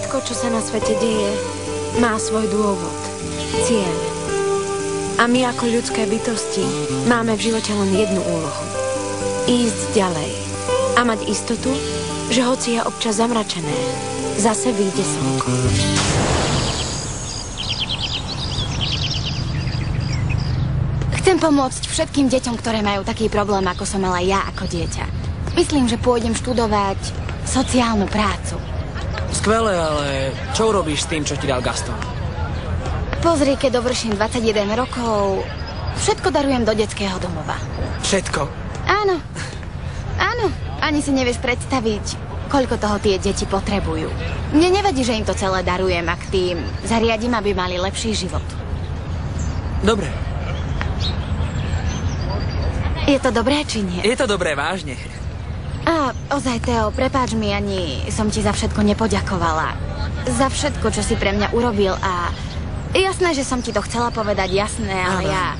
Všetko, čo sa na svete deje, má svoj dôvod, cieľ. A my ako ľudské bytosti máme v živote len jednu úlohu. Ísť ďalej a mať istotu, že hoci je občas zamračené, zase vyjde slnko. Chcem pomôcť všetkým deťom, ktoré majú taký problém, ako som mala ja ako dieťa. Myslím, že pôjdem študovať sociálnu prácu. Skvelé, ale čo urobíš s tým, čo ti dal Gaston? Pozri, keď dovrším 21 rokov, všetko darujem do detského domova. Všetko? Áno. Áno. Ani si nevieš predstaviť, koľko toho tie deti potrebujú. Mne nevadí, že im to celé darujem, ak tým zariadím, aby mali lepší život. Dobre. Je to dobré, či nie? Je to dobré, vážne. A ozaj, Teo, prepáč mi, ani som ti za všetko nepoďakovala. Za všetko, čo si pre mňa urobil a... Jasné, že som ti to chcela povedať, jasné, ale ja...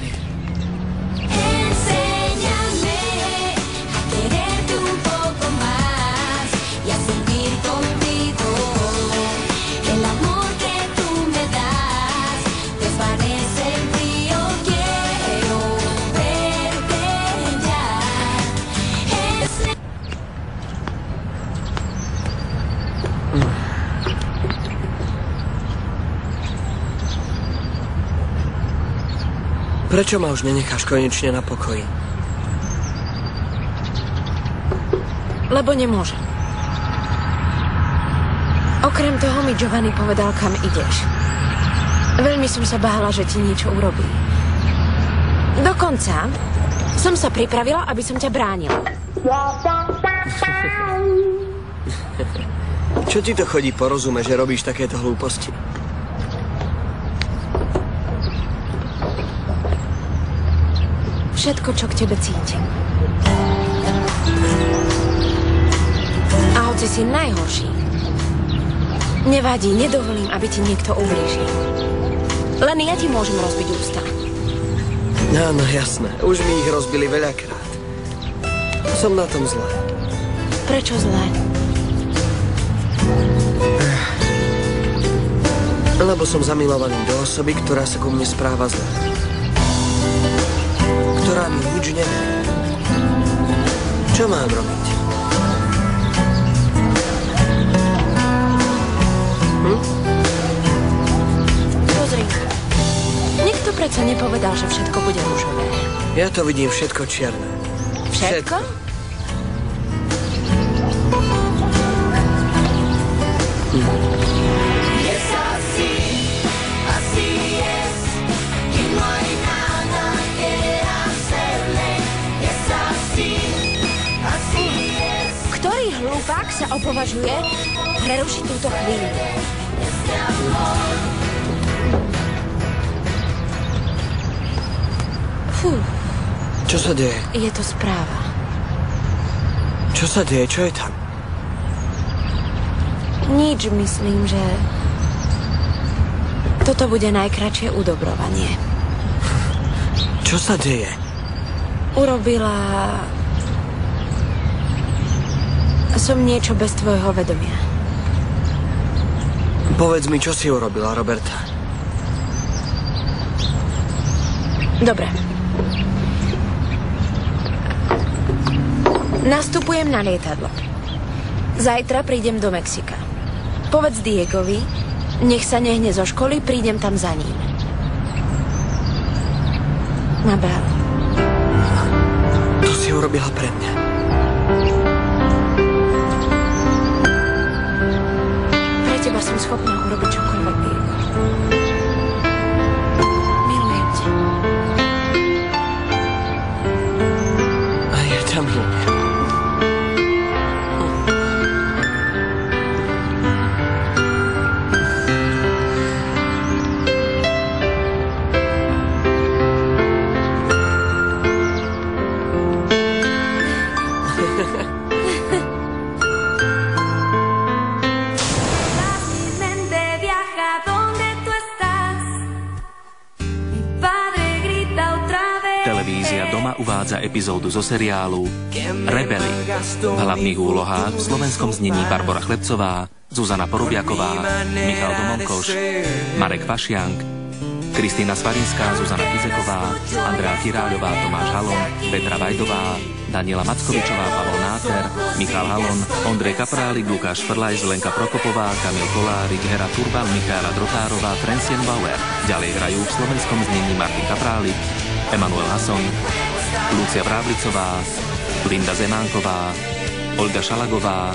Prečo ma už nenecháš konečne na pokoji? Lebo nemôžem. Okrem toho mi Giovanni povedal, kam ideš. Veľmi som sa bála, že ti niečo urobí. Dokonca som sa pripravila, aby som ťa bránila. Čo ti to chodí po rozume, že robíš takéto hlúposti? Všetko, čo k tebe cítim. A hoci si najhorší, nevadí, nedovolím, aby ti niekto ublížil. Len ja ti môžem rozbiť ústa. Áno, jasné. Už mi ich rozbili veľakrát. Som na tom zle. Prečo zle? Lebo som zamilovaný do osoby, ktorá sa ku mne správa zle. Ktorá mi nič nevie. Čo mám robiť? Pozri. Nikto predsa nepovedal, že všetko bude ružové. Ja to vidím všetko čierne. Všetko? Hlupák sa opovažuje prerušiť túto chvíľu. Fú. Čo sa deje? Je to správa. Čo sa deje? Čo je tam? Nič, myslím, že toto bude najkratšie udobrovanie. Čo sa deje? Urobila som niečo bez tvojho vedomia. Povedz mi, čo si urobila, Roberta. Dobre. Nastupujem na lietadlo. Zajtra prídem do Mexika. Povedz Diegovi, nech sa nehne zo školy, prídem tam za ním. Mabel. To si urobila pre mňa. Pre teba som schopná urobiť čokoľvek, Diego. Milujem ťa. A ja ťa milujem. Uvádza epizódu zo seriálu Rebeli. V hlavných úlohách v slovenskom znení Barbora Chlebcová, Zuzana Porobiaková, Michal Domonkoš, Marek Fašiank, Kristýna Svarinská, Zuzana Kizeková, Andrea Kiráľová, Tomáš Halon, Petra Vajdová, Daniela Mackovičová, Pavol Náter, Michal Halon, Ondrej Kaprálik, Lukáš Frlajs, Lenka Prokopová, Kamil Kolárik, Hera Turban, Michaela Drotárová, Francien Bauer. Ďalej hrajú v slovenskom znení Martin Kaprálik, Emanuel Hason, Lucia Vráblicová, Linda Zemánková, Olga Šalagová,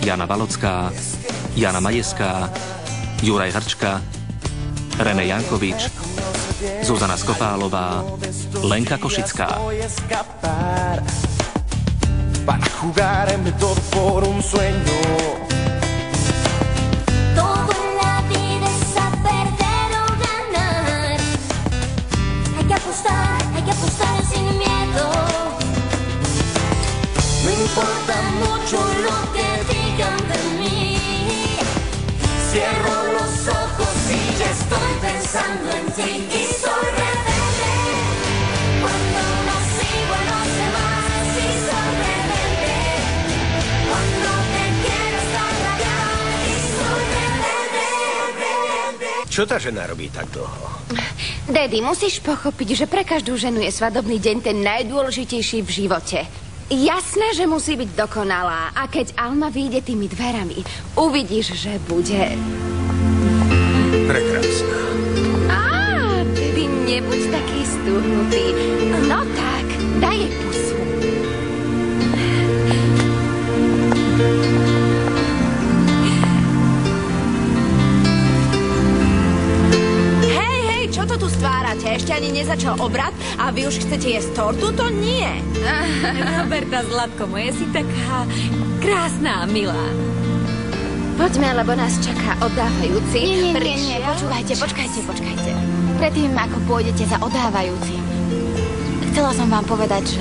Jana Valocká, Jana Majeská, Juraj Hrčka, René Jankovič, Zuzana Skopálová, Lenka Košická. Para jugarme todo por un sueño. Todo en la vida es a perder o ganar. Hay que apostar sin miedo. Me importa mucho lo que digan de mí. Cierro los ojos y ya estoy pensando en ti. Y soy rebelde cuando no sigo a los demás. Y soy rebelde cuando te quiero estar allá. Y soy rebelde. Čo tá žena robí tak dlho? Daddy, musíš pochopiť, že pre každú ženu je svadobný deň ten najdôležitejší v živote. Jasné, že musí byť dokonalá. A keď Alma vyjde tými dverami, uvidíš, že bude... Prekrásna. Tedy nebuď taký stúhnutý. No tak, daj jej pusu. Hej, čo to tu stvárate? Ešte ani nezačal obrad a vy už chcete jesť tortu? To nie. Roberta, zlatko moje, si taká krásna a milá. Poďme, lebo nás čaká oddávajúci. Nie, počkajte. Predtým, ako pôjdete za oddávajúcim, chcela som vám povedať,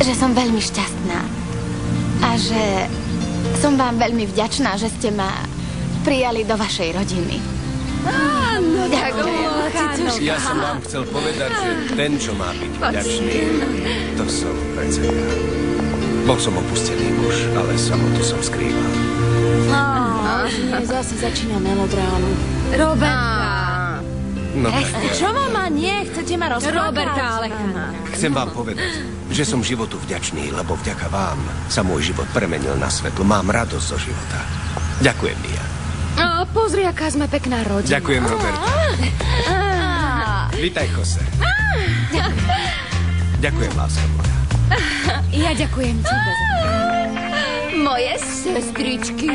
že som veľmi šťastná a že som vám veľmi vďačná, že ste ma prijali do vašej rodiny. Áno, ďakujem. Ja som vám chcel povedať, že ten, čo má byť vďačný, to som predsa ja. Bol som opustený muž, ale samotu som skrýval. Zase začína melodrámu. Roberta. No tak, Čo mama, nie? Chcete ma rozplakať? Roberta, ale chcem vám povedať, že som životu vďačný, lebo vďaka vám sa môj život premenil na svetlo. Mám radosť zo života. Ďakujem, Mia. Pozri, aká sme pekná rodina. Ďakujem, Roberta. Vítaj, Jose. Ďakujem, láska moja. Ja ďakujem tebe. Moje sestričky.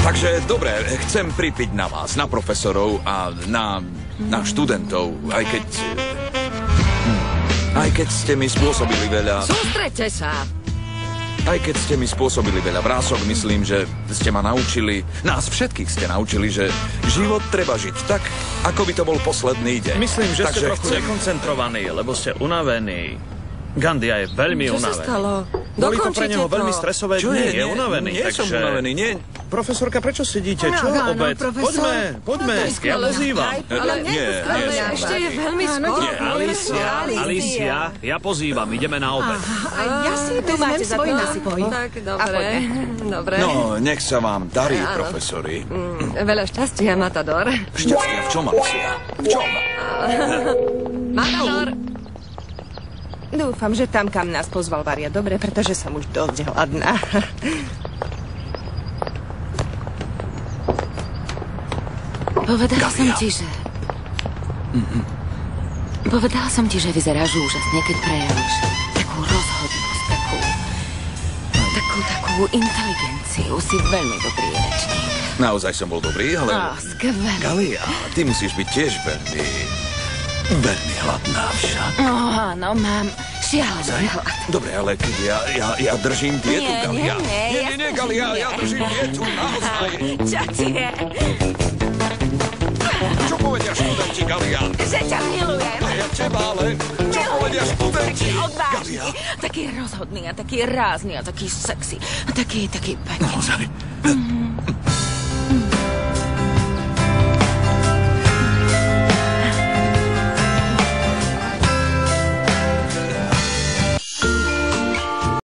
Takže, dobre, chcem pripiť na vás, na profesorov a na študentov, aj keď ste mi spôsobili veľa... Sústreďte sa. Aj keď ste mi spôsobili veľa vrások, myslím, že ste ma naučili, nás všetkých ste naučili, že život treba žiť tak, ako by to bol posledný deň. Myslím, že ste trochu nekoncentrovaní, lebo ste unavení. Gandia je veľmi unavený. Čo sa stalo? Boli to pre neho Dokončite veľmi to. stresové Čo dni, je? je unavený. Nie som takže... unavený, nie. Profesorka, prečo sedíte? Čo, obed? Poďme, ja pozývam. Nie. Ešte je veľmi skoro. Nie, Alicia, ja pozývam, ideme na obed. Ja si tu máte svoj nasypoj. Tak, dobre. No, nech sa vám darí, profesori. Veľa šťastia, Matador. Šťastia v čom, Alicia? V čom? Matador. Dúfam, že tam, kam nás pozval Varia, dobre, pretože som už dosť hladná. Povedala som ti, že vyzeráš úžasne, keď prejavíš takú rozhodnosť, takú inteligenciu. Si veľmi dobrý rečník. Naozaj som bol dobrý, ale... Skvelý. Galia, ty musíš byť tiež veľmi hladná však. Áno, mám šialený hlad. Dobre, ale keď ja držím dietu, Galia. Nie, Galia, ja držím dietu, naozaj. Čo ti je? Čo povedia študenti, Galia? Že ťa milujem. A ja teba, ale čo povedia študenti? Odvážny, taký rozhodný a taký rázny a taký sexy. A taký pekný. Naozaj.